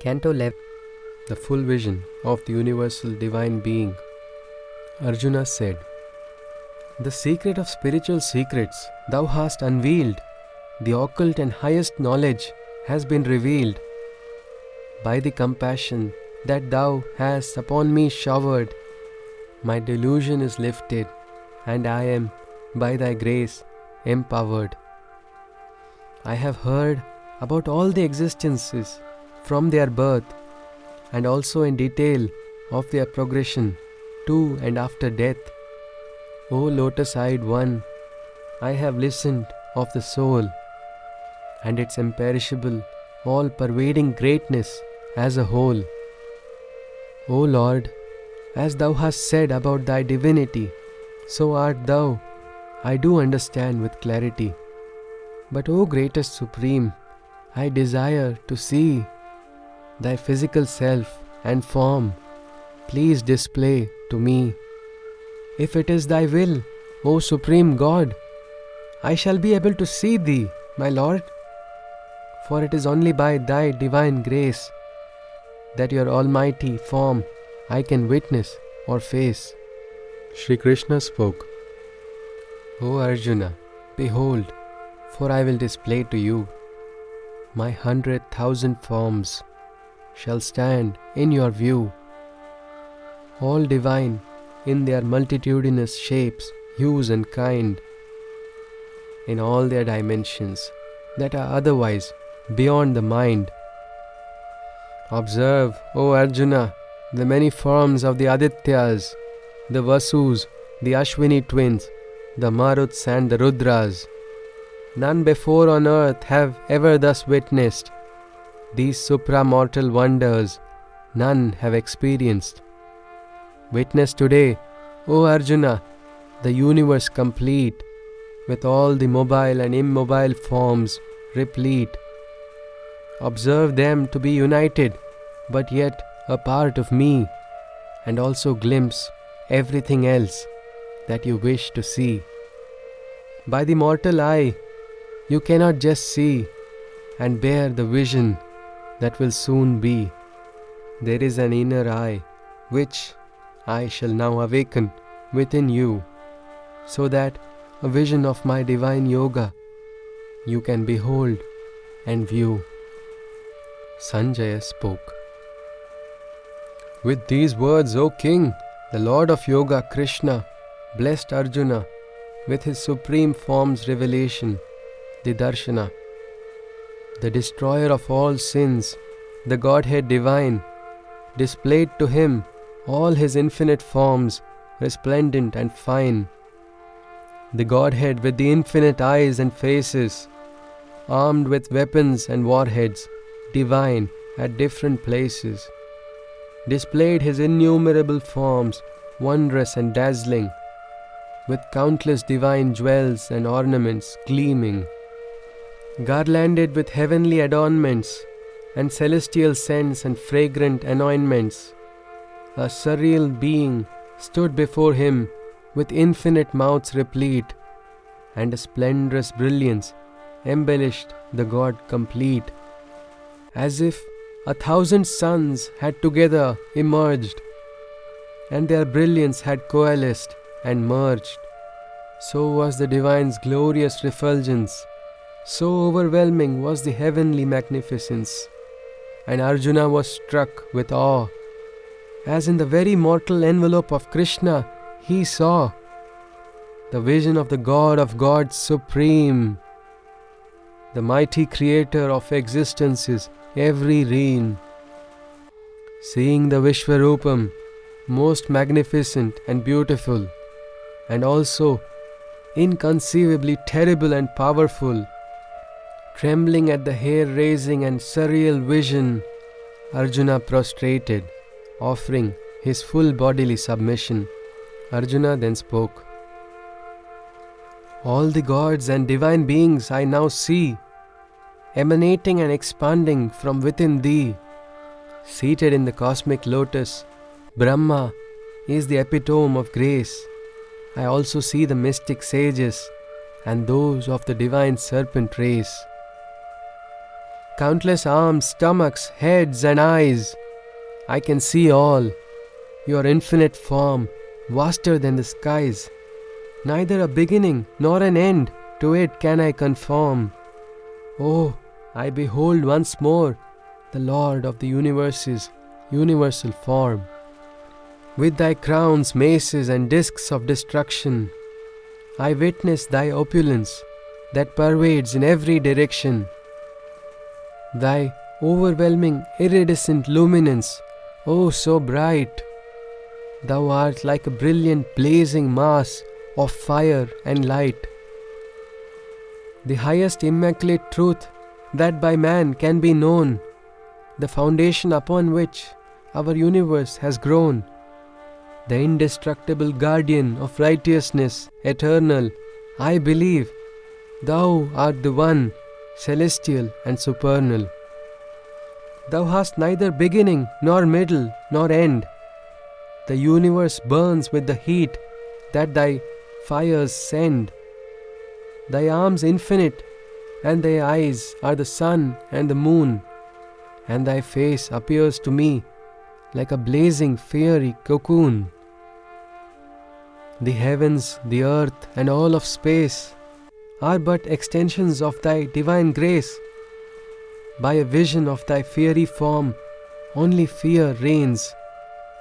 Canto 11. The full vision of the universal divine being. Arjuna said, "The secret of spiritual secrets thou hast unveiled. The occult and highest knowledge has been revealed. By the compassion that thou hast upon me showered, my delusion is lifted, and I am, by thy grace, empowered. I have heard about all the existences from their birth, and also in detail of their progression to and after death. O lotus-eyed one, I have listened of the soul and its imperishable, all-pervading greatness as a whole. O Lord, as thou hast said about thy divinity, so art thou, I do understand with clarity. But O greatest Supreme, I desire to see thy physical self and form. Please display to me. If it is thy will, O Supreme God, I shall be able to see thee, my Lord. For it is only by thy divine grace that your almighty form I can witness or face." Shri Krishna spoke, "O Arjuna, behold, for I will display to you my 100,000 forms shall stand in your view, all divine in their multitudinous shapes, hues and kind, in all their dimensions that are otherwise beyond the mind. Observe, O Arjuna, the many forms of the Adityas, the Vasus, the Ashwini twins, the Maruts and the Rudras. None before on earth have ever thus witnessed. These supramortal wonders none have experienced. Witness today, O Arjuna, the universe complete, with all the mobile and immobile forms replete. Observe them to be united, but yet a part of me, and also glimpse everything else that you wish to see. By the mortal eye, you cannot just see and bear the vision that will soon be. There is an inner eye which I shall now awaken within you, so that a vision of my divine yoga you can behold and view." Sanjaya spoke. With these words, O King, the Lord of Yoga, Krishna, blessed Arjuna with his supreme form's revelation, the Darshana. The destroyer of all sins, the Godhead divine, displayed to him all his infinite forms, resplendent and fine. The Godhead with the infinite eyes and faces, armed with weapons and warheads, divine at different places, displayed his innumerable forms, wondrous and dazzling, with countless divine jewels and ornaments gleaming, garlanded with heavenly adornments and celestial scents and fragrant anointments. A surreal being stood before him with infinite mouths replete, and a splendorous brilliance embellished the God complete, as if 1,000 suns had together emerged, and their brilliance had coalesced and merged. So was the divine's glorious refulgence, so overwhelming was the heavenly magnificence, and Arjuna was struck with awe, as in the very mortal envelope of Krishna he saw the vision of the God of gods supreme, the mighty creator of existences every reign. Seeing the Vishwarupam, most magnificent and beautiful, and also inconceivably terrible and powerful, trembling at the hair-raising and surreal vision, Arjuna prostrated, offering his full bodily submission. Arjuna then spoke, "All the gods and divine beings I now see, emanating and expanding from within thee. Seated in the cosmic lotus, Brahma is the epitome of grace. I also see the mystic sages and those of the divine serpent race. Countless arms, stomachs, heads, and eyes. I can see all. Your infinite form, vaster than the skies. Neither a beginning nor an end to it can I conform. Oh, I behold once more the Lord of the universe's universal form. With thy crowns, maces, and discs of destruction, I witness thy opulence that pervades in every direction. Thy overwhelming iridescent luminance, oh so bright, thou art like a brilliant blazing mass of fire and light. The highest immaculate truth that by man can be known, the foundation upon which our universe has grown, the indestructible guardian of righteousness eternal, I believe thou art the one, celestial and supernal. Thou hast neither beginning nor middle nor end. The universe burns with the heat that thy fires send. Thy arms infinite, and thy eyes are the sun and the moon, and thy face appears to me like a blazing fiery cocoon. The heavens, the earth, and all of space are but extensions of thy divine grace. By a vision of thy fiery form, only fear reigns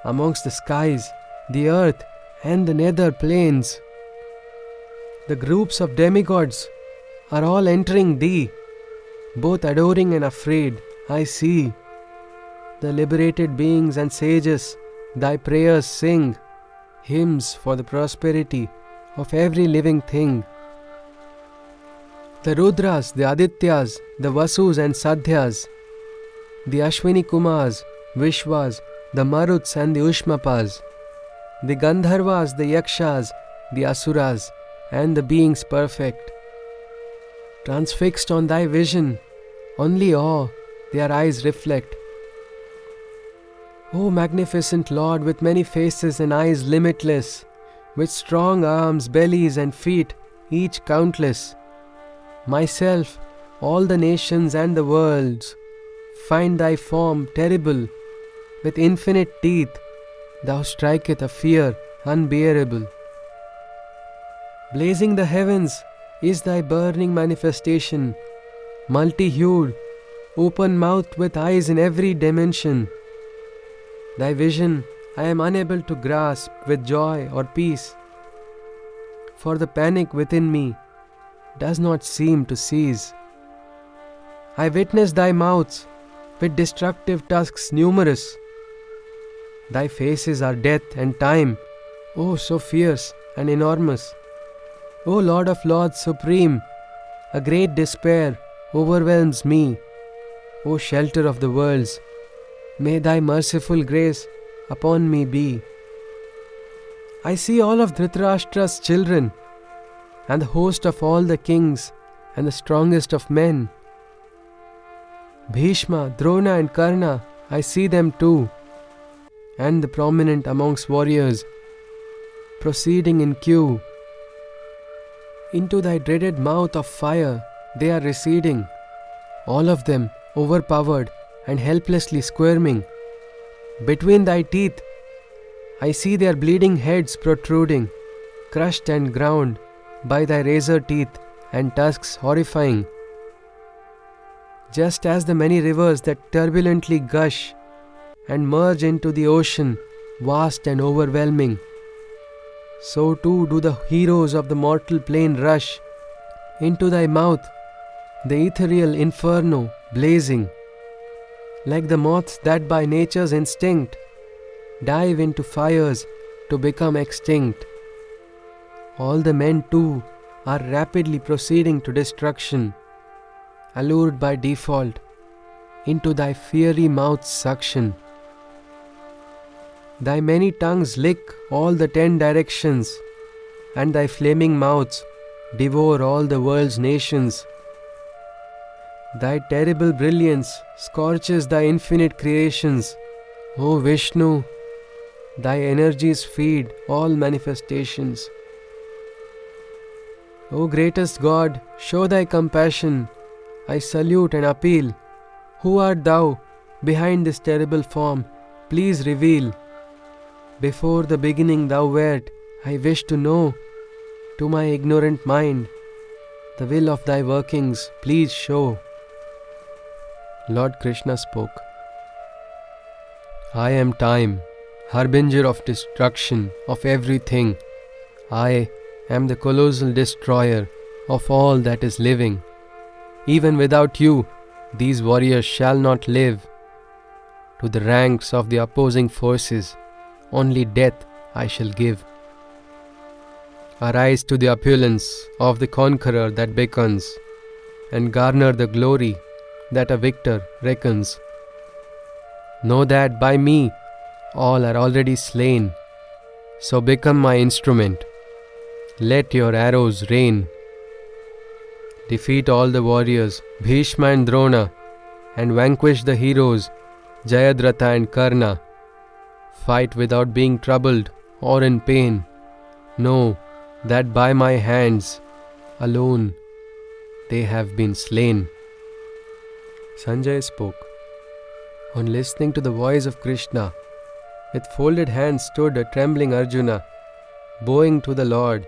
amongst the skies, the earth, and the nether plains. The groups of demigods are all entering thee, both adoring and afraid, I see. The liberated beings and sages thy prayers sing, hymns for the prosperity of every living thing. The Rudras, the Adityas, the Vasus and Sadhyas, the Ashwini Kumars, Vishwas, the Maruts and the Ushmapas, the Gandharvas, the Yakshas, the Asuras, and the beings perfect. Transfixed on thy vision, only awe their eyes reflect. O magnificent Lord, with many faces and eyes limitless, with strong arms, bellies and feet, each countless, myself, all the nations and the worlds, find thy form terrible. With infinite teeth, thou striketh a fear unbearable. Blazing the heavens is thy burning manifestation, multi-hued, open-mouthed with eyes in every dimension. Thy vision I am unable to grasp with joy or peace, for the panic within me does not seem to cease. I witness thy mouths with destructive tusks numerous. Thy faces are death and time, oh so fierce and enormous. O Lord of Lords supreme, a great despair overwhelms me. O shelter of the worlds, may thy merciful grace upon me be. I see all of Dhritarashtra's children, and the host of all the kings, and the strongest of men. Bhishma, Drona and Karna, I see them too, and the prominent amongst warriors, proceeding in queue. Into thy dreaded mouth of fire they are receding, all of them overpowered and helplessly squirming. Between thy teeth, I see their bleeding heads protruding, crushed and ground by thy razor teeth and tusks horrifying. Just as the many rivers that turbulently gush and merge into the ocean, vast and overwhelming, so too do the heroes of the mortal plane rush into thy mouth, the ethereal inferno blazing. Like the moths that by nature's instinct dive into fires to become extinct, all the men too are rapidly proceeding to destruction, allured by default into thy fiery mouth's suction. Thy many tongues lick all the 10 directions, and thy flaming mouths devour all the world's nations. Thy terrible brilliance scorches thy infinite creations. O Vishnu, thy energies feed all manifestations. O greatest God, show thy compassion. I salute and appeal Who art thou behind this terrible form? Please reveal. Before the beginning thou wert, I wish to know. To my ignorant mind, the will of thy workings, please show. Lord Krishna spoke. I am time, harbinger of destruction of everything. I am the colossal destroyer of all that is living. Even without you, these warriors shall not live. To the ranks of the opposing forces, only death I shall give. Arise to the opulence of the conqueror that beckons, and garner the glory that a victor reckons. Know that by me all are already slain, so become my instrument. Let your arrows rain. Defeat all the warriors, Bhishma and Drona, and vanquish the heroes, Jayadratha and Karna. Fight without being troubled or in pain. Know that by my hands alone they have been slain. Sanjay spoke. On listening to the voice of Krishna, with folded hands stood a trembling Arjuna. Bowing to the Lord,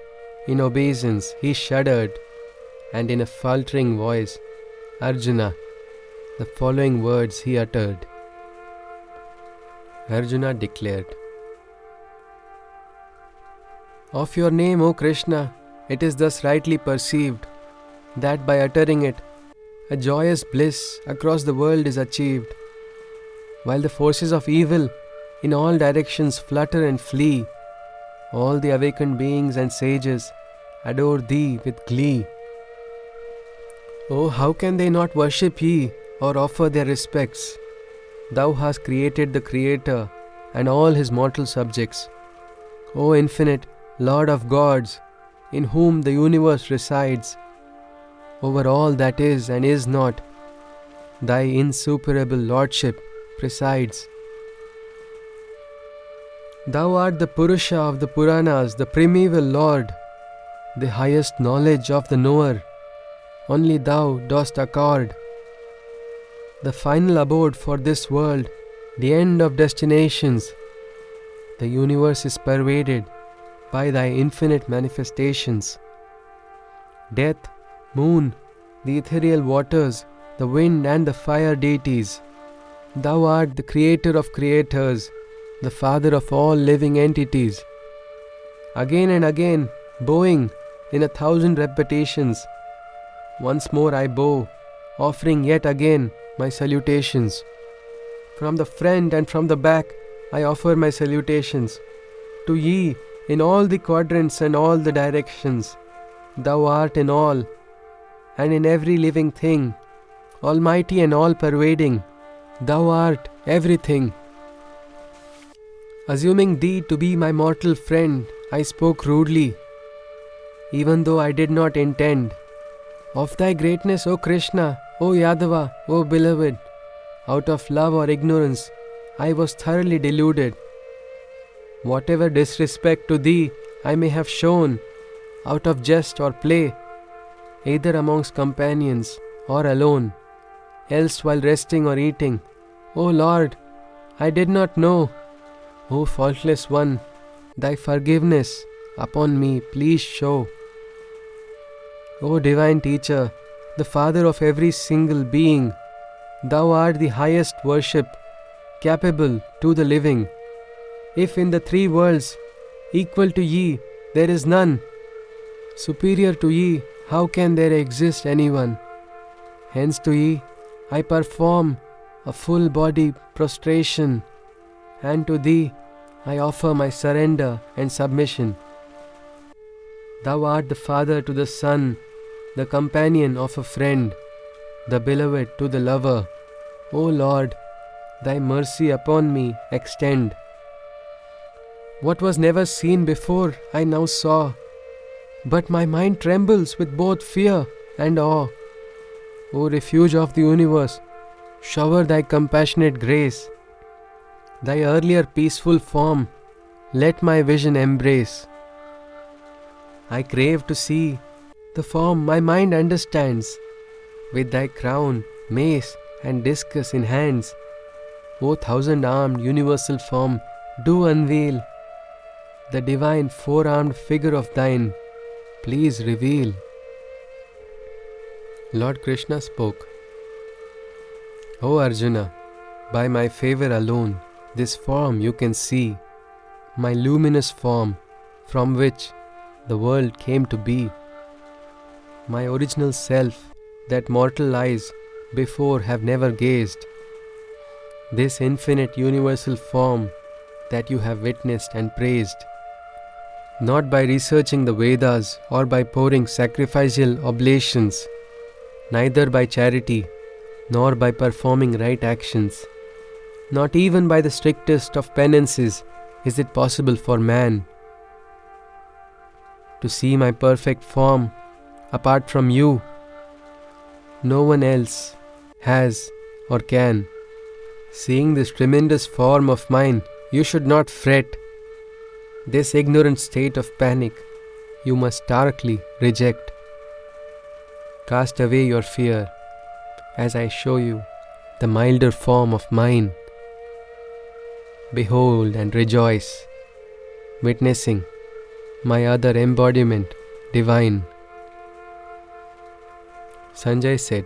in obeisance he shuddered, and in a faltering voice, Arjuna, the following words he uttered. Arjuna declared, Of your name, O Krishna, it is thus rightly perceived, that by uttering it, a joyous bliss across the world is achieved, while the forces of evil in all directions flutter and flee. All the awakened beings and sages adore thee with glee. Oh, how can they not worship ye or offer their respects? Thou hast created the Creator and all his mortal subjects. O infinite Lord of gods, in whom the universe resides, over all that is and is not, thy insuperable lordship presides. Thou art the Purusha of the Puranas, the primeval Lord, the highest knowledge of the knower. Only thou dost accord the final abode for this world, the end of destinations. The universe is pervaded by thy infinite manifestations. Death, moon, the ethereal waters, the wind and the fire deities. Thou art the creator of creators, the father of all living entities. Again and again, bowing in 1,000 repetitions, once more I bow, offering yet again my salutations. From the front and from the back, I offer my salutations to ye in all the quadrants and all the directions. Thou art in all and in every living thing, almighty and all-pervading. Thou art everything. Assuming thee to be my mortal friend, I spoke rudely, even though I did not intend. Of thy greatness, O Krishna, O Yadava, O beloved, out of love or ignorance, I was thoroughly deluded. Whatever disrespect to thee I may have shown, out of jest or play, either amongst companions or alone, else while resting or eating, O Lord, I did not know. O faultless one, thy forgiveness upon me please show. O divine teacher, the father of every single being, thou art the highest worship, capable to the living. If in the three worlds, equal to ye, there is none, superior to ye, how can there exist anyone? Hence to ye, I perform a full body prostration, and to thee I offer my surrender and submission. Thou art the father to the son, the companion of a friend, the beloved to the lover. O Lord, thy mercy upon me extend. What was never seen before I now saw, but my mind trembles with both fear and awe. O refuge of the universe, shower thy compassionate grace. Thy earlier peaceful form, let my vision embrace. I crave to see the form my mind understands, with thy crown, mace and discus in hands, O thousand-armed universal form, do unveil the divine four-armed figure of thine. Please reveal. Lord Krishna spoke, O Arjuna, by my favor alone, this form you can see, my luminous form, from which the world came to be, my original self, that mortal eyes before have never gazed, this infinite universal form that you have witnessed and praised, not by researching the Vedas or by pouring sacrificial oblations, neither by charity nor by performing right actions, not even by the strictest of penances is it possible for man to see my perfect form. Apart from you, no one else has or can. Seeing this tremendous form of mine, you should not fret. This ignorant state of panic you must starkly reject. Cast away your fear as I show you the milder form of mine. Behold and rejoice, witnessing my other embodiment divine. Sanjay said,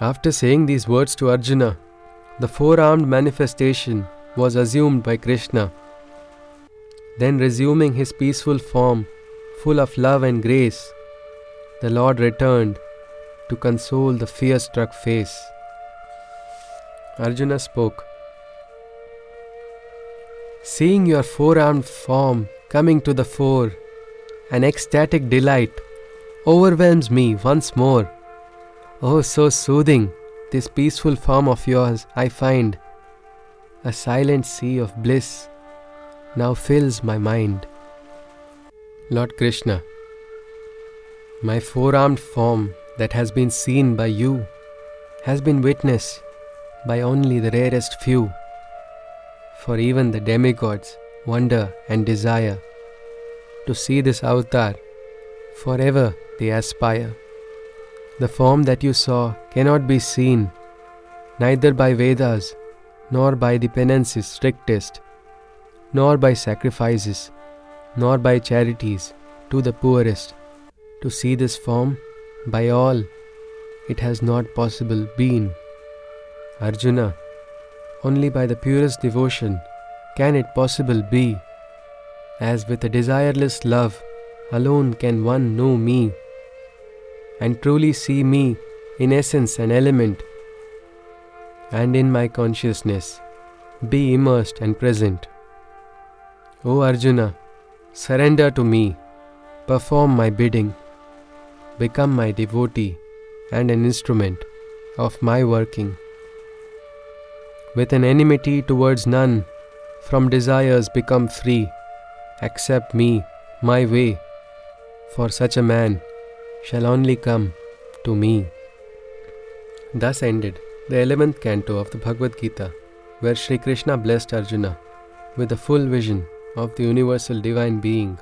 after saying these words to Arjuna, the four-armed manifestation was assumed by Krishna. Then resuming his peaceful form, full of love and grace, the Lord returned to console the fear-struck face. Arjuna spoke, seeing your four-armed form coming to the fore, an ecstatic delight overwhelms me once more. Oh, so soothing, this peaceful form of yours I find. A silent sea of bliss now fills my mind. Lord Krishna, my four-armed form that has been seen by you has been witnessed by only the rarest few. For even the demigods wonder and desire to see this avatar. Forever they aspire. The form that you saw cannot be seen, neither by Vedas, nor by the penances strictest, nor by sacrifices, nor by charities to the poorest. To see this form, by all, it has not possible been. Arjuna, only by the purest devotion can it possible be, as with a desireless love alone can one know me, and truly see me in essence and element, and in my consciousness be immersed and present. O Arjuna, surrender to me, perform my bidding, become my devotee and an instrument of my working. With an enmity towards none, from desires become free, accept me, my way, for such a man shall only come to me. Thus ended the 11th canto of the Bhagavad Gita, where Sri Krishna blessed Arjuna with the full vision of the universal divine being.